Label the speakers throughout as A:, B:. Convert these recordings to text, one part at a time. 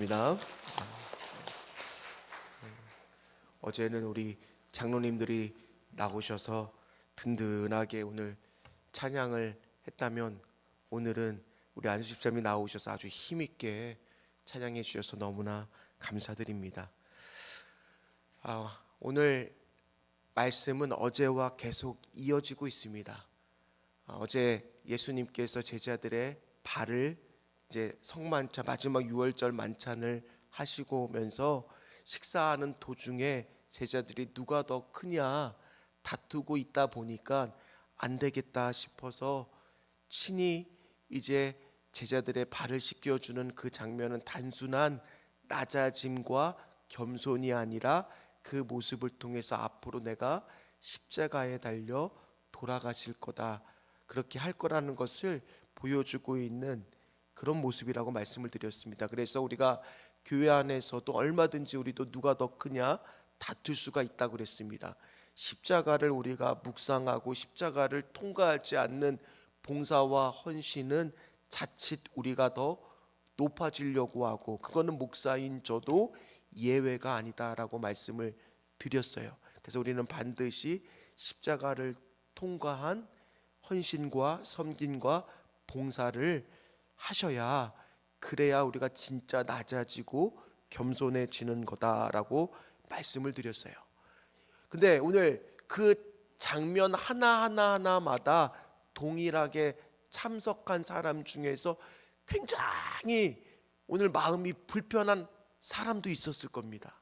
A: 입니다. 어제는 우리 장로님들이 나오셔서 든든하게 오늘 찬양을 했다면 오늘은 우리 안수 집사님이 나오셔서 아주 힘있게 찬양해 주셔서 너무나 감사드립니다. 오늘 말씀은 어제와 계속 이어지고 있습니다. 어제 예수님께서 제자들의 발을 이제 성만찬 마지막 6월절 만찬을 하시고면서 식사하는 도중에 제자들이 누가 더 크냐 다투고 있다 보니까 안 되겠다 싶어서 친히 이제 제자들의 발을 씻겨주는 그 장면은 단순한 낮아짐과 겸손이 아니라 그 모습을 통해서 앞으로 내가 십자가에 달려 돌아가실 거다, 그렇게 할 거라는 것을 보여주고 있는 그런 모습이라고 말씀을 드렸습니다. 그래서 우리가 교회 안에서도 얼마든지 우리도 누가 더 크냐 다툴 수가 있다고 그랬습니다. 십자가를 우리가 묵상하고 십자가를 통과하지 않는 봉사와 헌신은 자칫 우리가 더 높아지려고 하고, 그거는 목사인 저도 예외가 아니다라고 말씀을 드렸어요. 그래서 우리는 반드시 십자가를 통과한 헌신과 섬김과 봉사를 하셔야, 그래야 우리가 진짜 낮아지고 겸손해지는 거다라고 말씀을 드렸어요. 근데 오늘 그 장면 하나마다 동일하게 참석한 사람 중에서 굉장히 오늘 마음이 불편한 사람도 있었을 겁니다.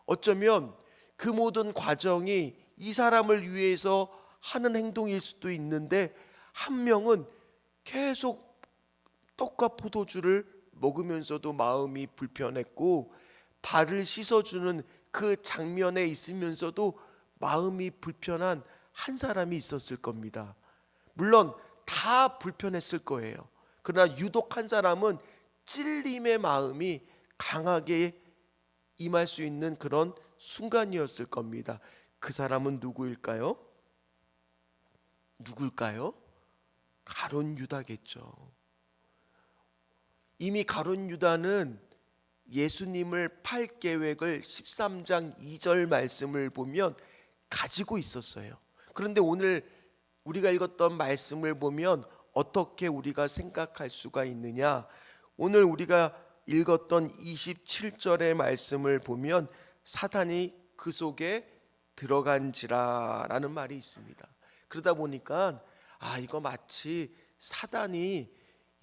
A: 어쩌면 그 모든 과정이 이 사람을 위해서 하는 행동일 수도 있는데, 한 명은 계속 떡과 포도주를 먹으면서도 마음이 불편했고, 발을 씻어주는 그 장면에 있으면서도 마음이 불편한 한 사람이 있었을 겁니다. 물론 다 불편했을 거예요. 그러나 유독 한 사람은 찔림의 마음이 강하게 임할 수 있는 그런 순간이었을 겁니다. 그 사람은 누구일까요? 가룟 유다겠죠. 이미 가룟 유다는 예수님을 팔 계획을 13장 2절 말씀을 보면 가지고 있었어요. 그런데 오늘 우리가 읽었던 말씀을 보면 어떻게 우리가 생각할 수가 있느냐? 오늘 우리가 읽었던 27절의 말씀을 보면 사탄이 그 속에 들어간지라라는 말이 있습니다. 그러다 보니까 이거 마치 사단이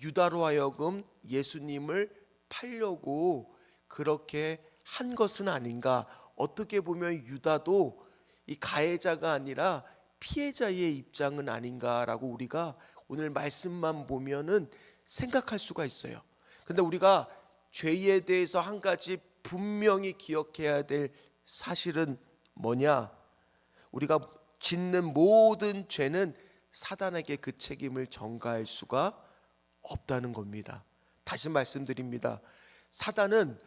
A: 유다로 하여금 예수님을 팔려고 그렇게 한 것은 아닌가. 어떻게 보면 유다도 이 가해자가 아니라 피해자의 입장은 아닌가라고 우리가 오늘 말씀만 보면은 생각할 수가 있어요. 근데 우리가 죄에 대해서 한 가지 분명히 기억해야 될 사실은 뭐냐? 우리가 짓는 모든 죄는 사단에게 그 책임을 전가할 수가 없다는 겁니다. 다시 말씀드립니다. 사단은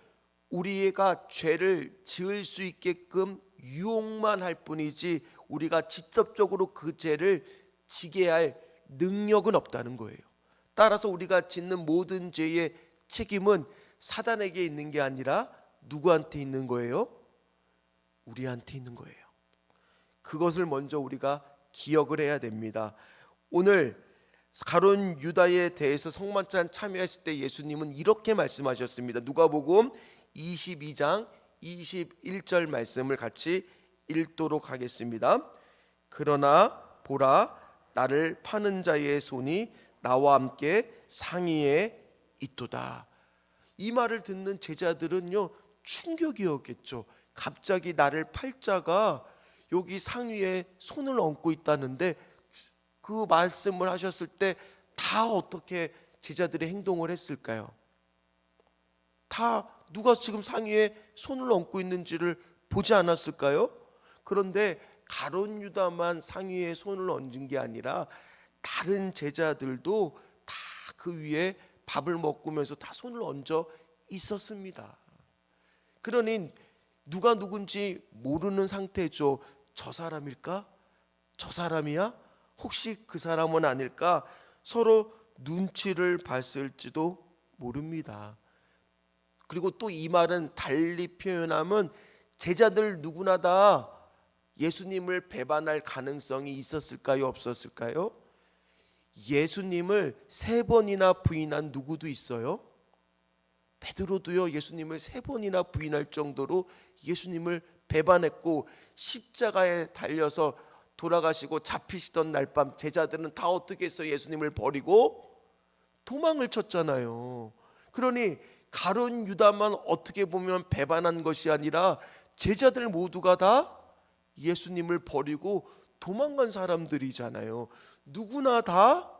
A: 우리가 죄를 지을 수 있게끔 유혹만 할 뿐이지 우리가 직접적으로 그 죄를 지게 할 능력은 없다는 거예요. 따라서 우리가 짓는 모든 죄의 책임은 사단에게 있는 게 아니라 누구한테 있는 거예요? 우리한테 있는 거예요. 그것을 먼저 우리가 기억을 해야 됩니다. 오늘 가룟 유다에 대해서 성만찬 참여했을 때 예수님은 이렇게 말씀하셨습니다. 누가복음 22장 21절 말씀을 같이 읽도록 하겠습니다. 그러나 보라, 나를 파는 자의 손이 나와 함께 상위에 있도다. 이 말을 듣는 제자들은요, 충격이었겠죠. 갑자기 나를 팔 자가 여기 상위에 손을 얹고 있다는데, 그 말씀을 하셨을 때 다 어떻게 제자들의 행동을 했을까요? 다 누가 지금 상위에 손을 얹고 있는지를 보지 않았을까요? 그런데 가룟 유다만 상위에 손을 얹은 게 아니라 다른 제자들도 다 그 위에 밥을 먹으면서 다 손을 얹어 있었습니다. 그러니 누가 누군지 모르는 상태죠. 저 사람일까? 저 사람이야? 혹시 그 사람은 아닐까? 서로 눈치를 봤을지도 모릅니다. 그리고 또 이 말은 달리 표현하면 제자들 누구나 다 예수님을 배반할 가능성이 있었을까요? 없었을까요? 예수님을 3번이나 부인한 누구도 있어요? 베드로도요, 예수님을 3번이나 부인할 정도로 예수님을 배반했고, 십자가에 달려서 돌아가시고 잡히시던 날밤 제자들은 다 어떻게 해서 예수님을 버리고 도망을 쳤잖아요. 그러니 가룟 유다만 어떻게 보면 배반한 것이 아니라 제자들 모두가 다 예수님을 버리고 도망간 사람들이잖아요. 누구나 다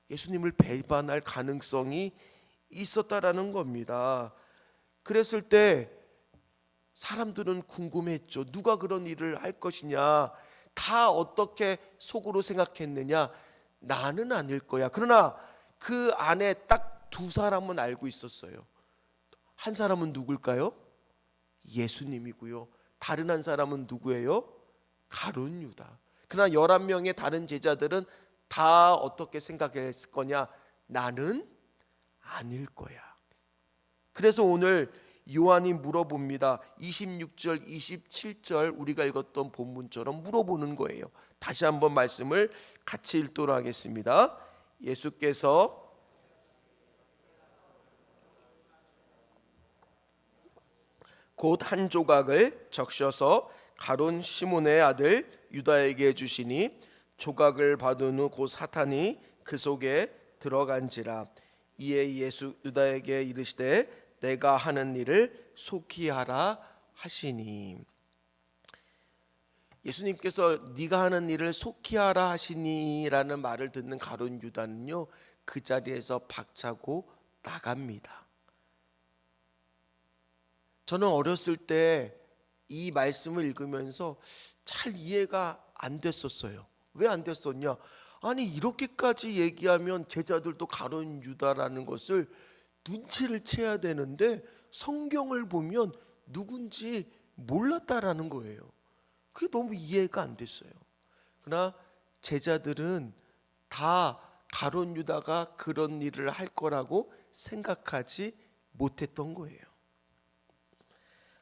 A: 예수님을 배반할 가능성이 있었다라는 겁니다. 그랬을 때 사람들은 궁금했죠. 누가 그런 일을 할 것이냐. 다 어떻게 속으로 생각했느냐. 나는 아닐 거야. 그러나 그 안에 딱 2사람은 알고 있었어요. 한 사람은 누굴까요? 예수님이고요. 다른 한 사람은 누구예요? 가룟 유다. 그러나 11명의 다른 제자들은 다 어떻게 생각했을 거냐? 나는 아닐 거야. 그래서 오늘 요한이 물어봅니다. 26절, 27절 우리가 읽었던 본문처럼 물어보는 거예요. 다시 한번 말씀을 같이 읽도록 하겠습니다. 예수께서 곧 한 조각을 적셔서 가룟 시몬의 아들 유다에게 주시니 조각을 받은 후 곧 사탄이 그 속에 들어간지라. 이에 예수 유다에게 이르시되 내가 하는 일을 속히 하라 하시니. 예수님께서 네가 하는 일을 속히 하라 하시니라는 말을 듣는 가룟 유다는요, 그 자리에서 박차고 나갑니다. 저는 어렸을 때 이 말씀을 읽으면서 잘 이해가 안 됐었어요. 왜 안 됐었냐? 아니 이렇게까지 얘기하면 제자들도 가룟 유다라는 것을 눈치를 채야 되는데 성경을 보면 누군지 몰랐다라는 거예요. 그게 너무 이해가 안 됐어요. 그러나 제자들은 다 가룟 유다가 그런 일을 할 거라고 생각하지 못했던 거예요.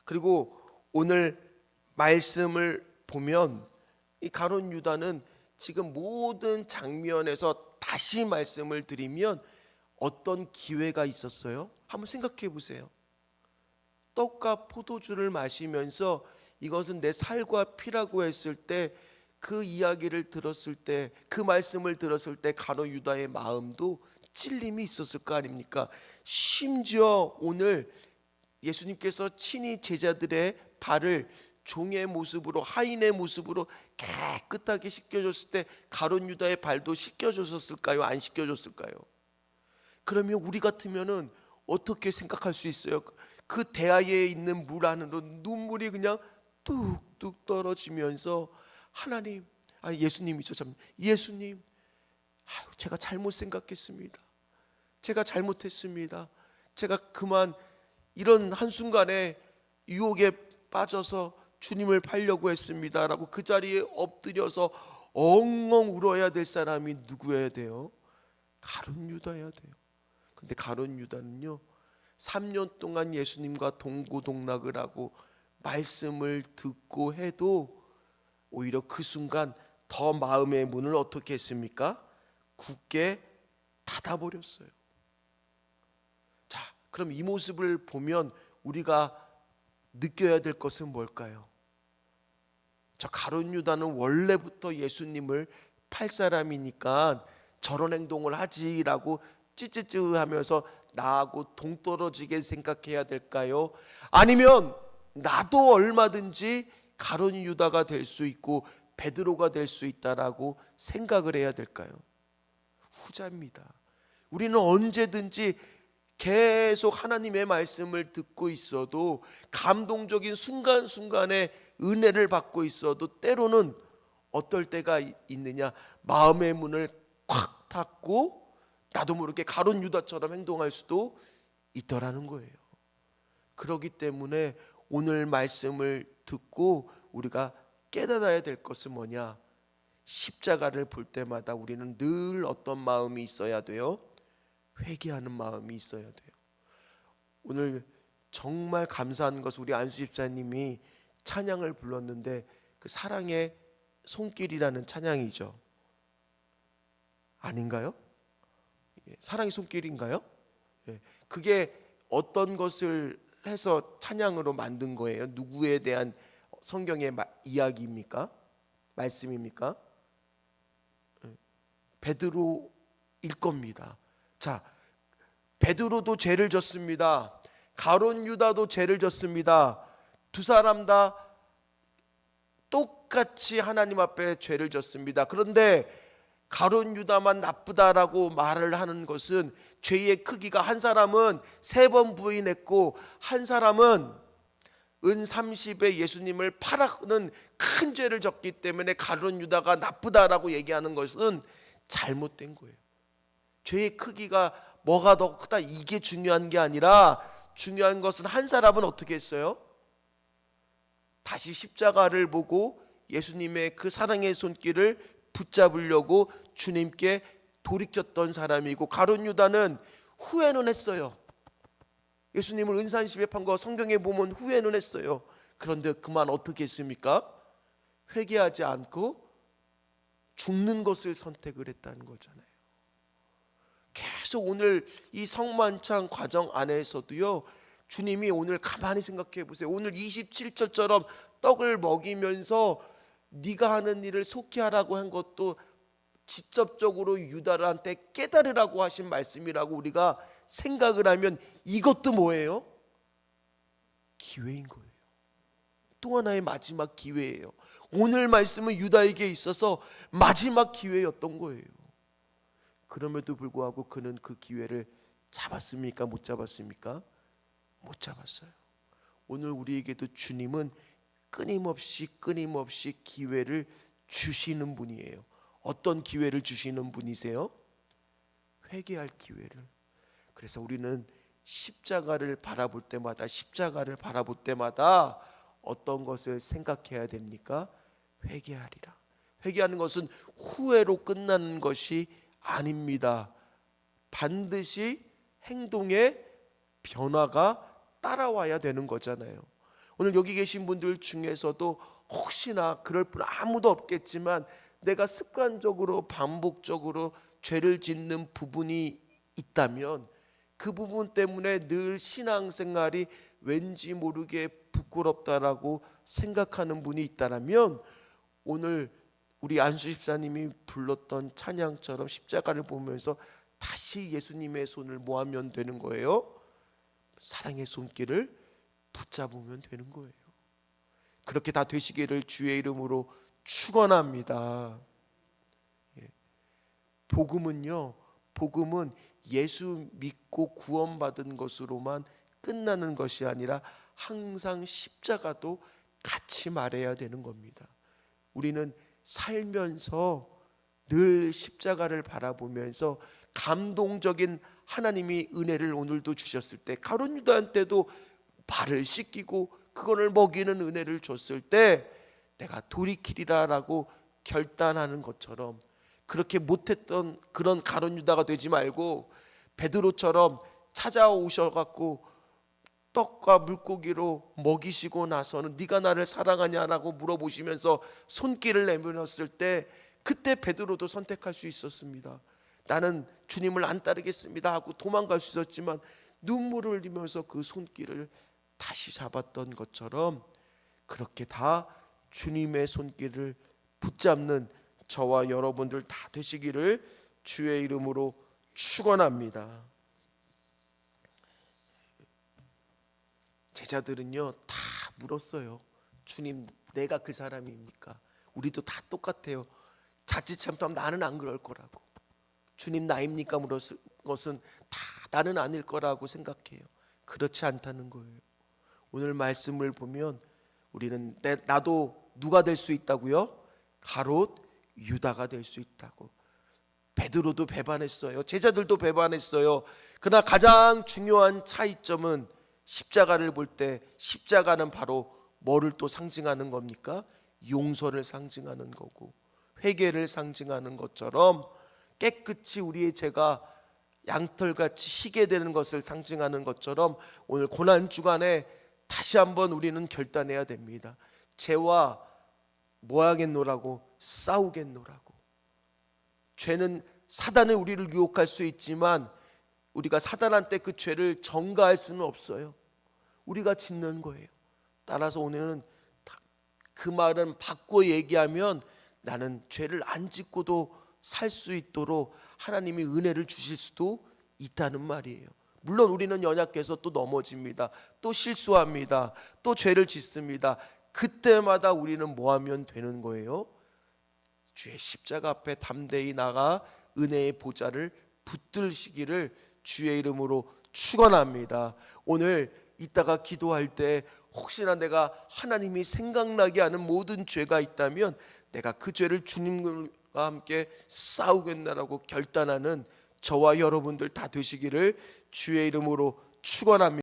A: 그리고 오늘 말씀을 보면 이 가룟 유다는 지금 모든 장면에서 다시 말씀을 드리면 어떤 기회가 있었어요? 한번 생각해 보세요. 떡과 포도주를 마시면서 이것은 내 살과 피라고 했을 때, 그 이야기를 들었을 때, 그 말씀을 들었을 때 가룟 유다의 마음도 찔림이 있었을 거 아닙니까? 심지어 오늘 예수님께서 친히 제자들의 발을 종의 모습으로, 하인의 모습으로 깨끗하게 씻겨줬을 때 가룟 유다의 발도 씻겨줬을까요? 안 씻겨줬을까요? 그러면 우리 같으면은 어떻게 생각할 수 있어요? 그 대야에 있는 물 안으로 눈물이 그냥 뚝뚝 떨어지면서 하나님, 예수님이죠. 참, 예수님, 제가 잘못 생각했습니다. 제가 잘못했습니다. 제가 그만 이런 한순간에 유혹에 빠져서 주님을 팔려고 했습니다라고 그 자리에 엎드려서 엉엉 울어야 될 사람이 누구여야 돼요? 가룟 유다여야 돼요. 근데 가룟 유다는요, 3년 동안 예수님과 동고동락을 하고 말씀을 듣고 해도 오히려 그 순간 더 마음의 문을 어떻게 했습니까? 굳게 닫아버렸어요. 자, 그럼 이 모습을 보면 우리가 느껴야 될 것은 뭘까요? 저 가룟 유다는 원래부터 예수님을 팔 사람이니까 저런 행동을 하지라고 찌찌찌 하면서 나하고 동떨어지게 생각해야 될까요? 아니면 나도 얼마든지 가룟 유다가 될 수 있고 베드로가 될 수 있다라고 생각을 해야 될까요? 후자입니다. 우리는 언제든지 계속 하나님의 말씀을 듣고 있어도, 감동적인 순간순간에 은혜를 받고 있어도 때로는 어떨 때가 있느냐, 마음의 문을 콱 닫고 나도 모르게 가룟 유다처럼 행동할 수도 있더라는 거예요. 그렇기 때문에 오늘 말씀을 듣고 우리가 깨달아야 될 것은 뭐냐? 십자가를 볼 때마다 우리는 늘 어떤 마음이 있어야 돼요? 회개하는 마음이 있어야 돼요. 오늘 정말 감사한 것은 우리 안수 집사님이 찬양을 불렀는데 그 사랑의 손길이라는 찬양이죠. 아닌가요? 사랑의 손길인가요? 그게 어떤 것을 해서 찬양으로 만든 거예요? 누구에 대한 성경의 이야기입니까? 말씀입니까? 베드로일 겁니다. 자, 베드로도 죄를 졌습니다. 가룟 유다도 죄를 졌습니다. 두 사람 다 똑같이 하나님 앞에 죄를 졌습니다. 그런데 가룟 유다만 나쁘다라고 말을 하는 것은 죄의 크기가 한 사람은 3번 부인했고 한 사람은 은 30에 예수님을 팔아는 큰 죄를 졌기 때문에 가룟 유다가 나쁘다라고 얘기하는 것은 잘못된 거예요. 죄의 크기가 뭐가 더 크다 이게 중요한 게 아니라 중요한 것은 한 사람은 어떻게 했어요? 다시 십자가를 보고 예수님의 그 사랑의 손길을 붙잡으려고 주님께 돌이켰던 사람이고, 가룟 유다는 후회는 했어요. 예수님을 은산십에 판 거 성경에 보면 후회는 했어요. 그런데 그만 어떻게 했습니까? 회개하지 않고 죽는 것을 선택을 했다는 거잖아요. 계속 오늘 이 성만찬 과정 안에서도요, 주님이 오늘 가만히 생각해 보세요. 오늘 27절처럼 떡을 먹이면서 네가 하는 일을 속히 하라고 한 것도 직접적으로 유다한테 깨달으라고 하신 말씀이라고 우리가 생각을 하면 이것도 뭐예요? 기회인 거예요. 또 하나의 마지막 기회예요. 오늘 말씀은 유다에게 있어서 마지막 기회였던 거예요. 그럼에도 불구하고 그는 그 기회를 잡았습니까? 못 잡았습니까? 못 잡았어요. 오늘 우리에게도 주님은 끊임없이 기회를 주시는 분이에요. 어떤 기회를 주시는 분이세요? 회개할 기회를. 그래서 우리는 십자가를 바라볼 때마다 어떤 것을 생각해야 됩니까? 회개하리라. 회개하는 것은 후회로 끝나는 것이 아닙니다. 반드시 행동의 변화가 따라와야 되는 거잖아요. 오늘 여기 계신 분들 중에서도 혹시나 그럴 분 아무도 없겠지만 내가 습관적으로 반복적으로 죄를 짓는 부분이 있다면 그 부분 때문에 늘 신앙생활이 왠지 모르게 부끄럽다라고 생각하는 분이 있다면 오늘 우리 안수 집사님이 불렀던 찬양처럼 십자가를 보면서 다시 예수님의 손을 모으면 되는 거예요. 사랑의 손길을 붙잡으면 되는 거예요. 그렇게 다 되시기를 주의 이름으로 축원합니다. 복음은 예수 믿고 구원받은 것으로만 끝나는 것이 아니라 항상 십자가도 같이 말해야 되는 겁니다. 우리는 살면서 늘 십자가를 바라보면서 감동적인 하나님이 은혜를 오늘도 주셨을 때, 가룟 유다한테도 발을 씻기고 그거를 먹이는 은혜를 줬을 때 내가 돌이키리라라고 결단하는 것처럼, 그렇게 못했던 그런 가룟 유다가 되지 말고 베드로처럼 찾아오셔갖고 떡과 물고기로 먹이시고 나서는 네가 나를 사랑하냐라고 물어보시면서 손길을 내밀었을 때 그때 베드로도 선택할 수 있었습니다. 나는 주님을 안 따르겠습니다 하고 도망갈 수 있었지만 눈물을 흘리면서 그 손길을 다시 잡았던 것처럼 그렇게 다 주님의 손길을 붙잡는 저와 여러분들 다 되시기를 주의 이름으로 축원합니다. 제자들은요 다 물었어요. 주님, 내가 그 사람입니까? 우리도 다 똑같아요. 자칫 잘못하면 나는 안 그럴 거라고. 주님 나입니까? 물었을 것은 다 나는 아닐 거라고 생각해요. 그렇지 않다는 거예요. 오늘 말씀을 보면 우리는 나도 누가 될 수 있다고요? 가롯 유다가 될 수 있다고. 베드로도 배반했어요. 제자들도 배반했어요. 그러나 가장 중요한 차이점은 십자가를 볼 때 십자가는 바로 뭐를 또 상징하는 겁니까? 용서를 상징하는 거고 회개를 상징하는 것처럼 깨끗이 우리의 죄가 양털같이 희게 되는 것을 상징하는 것처럼 오늘 고난 주간에 다시 한번 우리는 결단해야 됩니다. 죄와 뭐 하겠노라고? 싸우겠노라고. 죄는 사단은 우리를 유혹할 수 있지만 우리가 사단한테 그 죄를 전가할 수는 없어요. 우리가 짓는 거예요. 따라서 오늘은 그 말은 바꿔 얘기하면 나는 죄를 안 짓고도 살 수 있도록 하나님이 은혜를 주실 수도 있다는 말이에요. 물론 우리는 연약해서 또 넘어집니다. 또 실수합니다. 또 죄를 짓습니다. 그때마다 우리는 뭐 하면 되는 거예요? 주의 십자가 앞에 담대히 나가 은혜의 보좌를 붙들시기를 주의 이름으로 축원합니다. 오늘 이따가 기도할 때 혹시나 내가 하나님이 생각나게 하는 모든 죄가 있다면 내가 그 죄를 주님과 함께 싸우겠다라고 결단하는 저와 여러분들 다 되시기를 주의 이름으로 축원합니다.